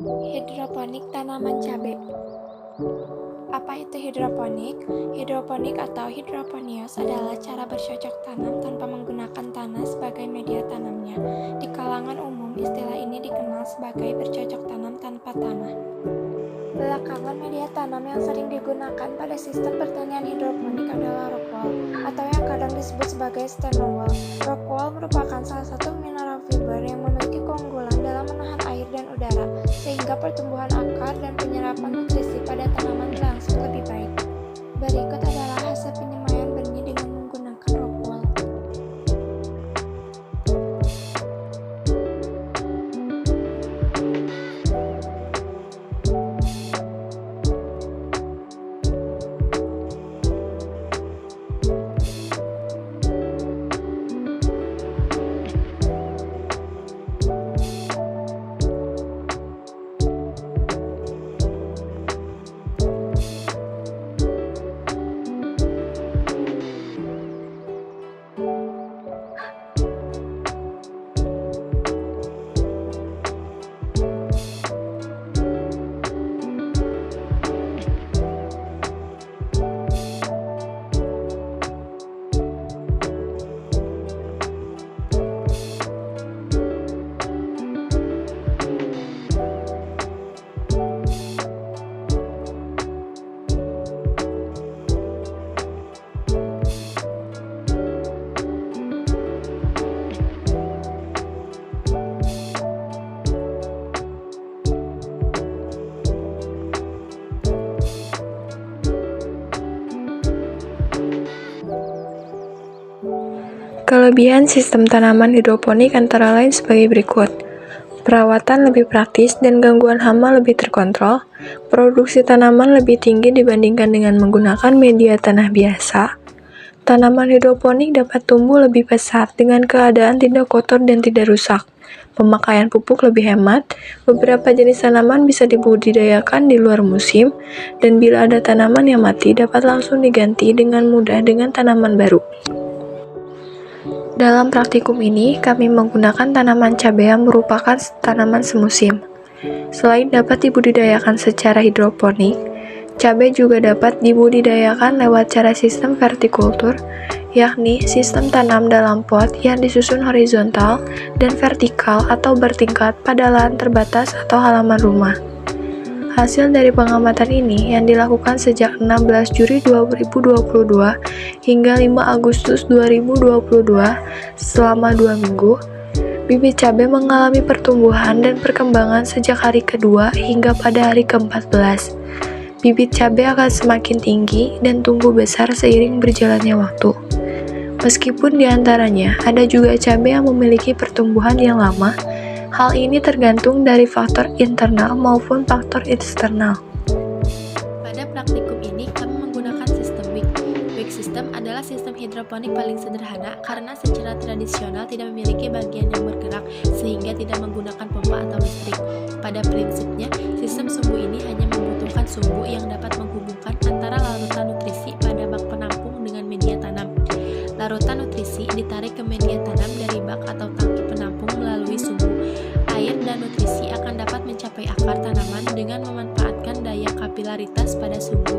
Hidroponik tanaman cabai. Apa itu hidroponik? Hidroponik atau hidroponius adalah cara bercocok tanam tanpa menggunakan tanah sebagai media tanamnya. Di kalangan umum, istilah ini dikenal sebagai bercocok tanam tanpa tanah. Belakangan, media tanam yang sering digunakan pada sistem pertanian hidroponik adalah rock wool, atau yang kadang disebut sebagai stone wool. Rock wool merupakan salah satu mineral fiber yang memiliki keunggulan dalam menahan air dan udara, sehingga pertumbuhan akar dan penyerapan nutrisi pada tanaman berlangsung lebih baik. Berikut adalah hasil penyemaian benih dengan menggunakan rock wool. Kelebihan sistem tanaman hidroponik antara lain sebagai berikut. Perawatan lebih praktis dan gangguan hama lebih terkontrol. Produksi tanaman lebih tinggi dibandingkan dengan menggunakan media tanah biasa. Tanaman hidroponik dapat tumbuh lebih pesat dengan keadaan tidak kotor dan tidak rusak. Pemakaian pupuk lebih hemat. Beberapa jenis tanaman bisa dibudidayakan di luar musim, dan bila ada tanaman yang mati dapat langsung diganti dengan mudah dengan tanaman baru. Dalam praktikum ini, kami menggunakan tanaman cabai yang merupakan tanaman semusim. Selain dapat dibudidayakan secara hidroponik, cabai juga dapat dibudidayakan lewat cara sistem vertikultur, yakni sistem tanam dalam pot yang disusun horizontal dan vertikal atau bertingkat pada lahan terbatas atau halaman rumah. Hasil dari pengamatan ini yang dilakukan sejak 16 Juli 2022 hingga 5 Agustus 2022 selama 2 minggu, bibit cabai mengalami pertumbuhan dan perkembangan sejak hari kedua hingga pada hari ke-14. Bibit cabai akan semakin tinggi dan tumbuh besar seiring berjalannya waktu. Meskipun di antaranya ada juga cabai yang memiliki pertumbuhan yang lama, hal ini tergantung dari faktor internal maupun faktor eksternal. Pada praktikum ini, kami menggunakan sistem wick. Wick system adalah sistem hidroponik paling sederhana karena secara tradisional tidak memiliki bagian yang bergerak sehingga tidak menggunakan pompa atau listrik. Pada prinsipnya, sistem sumbu ini hanya membutuhkan sumbu yang dapat menghubungkan antara larutan nutrisi pada bak penampung dengan media tanam. Larutan nutrisi ditarik ke media tanam dari bak atau tangki penampung melalui sumbu. Air dan nutrisi akan dapat mencapai akar tanaman dengan memanfaatkan daya kapilaritas pada sumbu.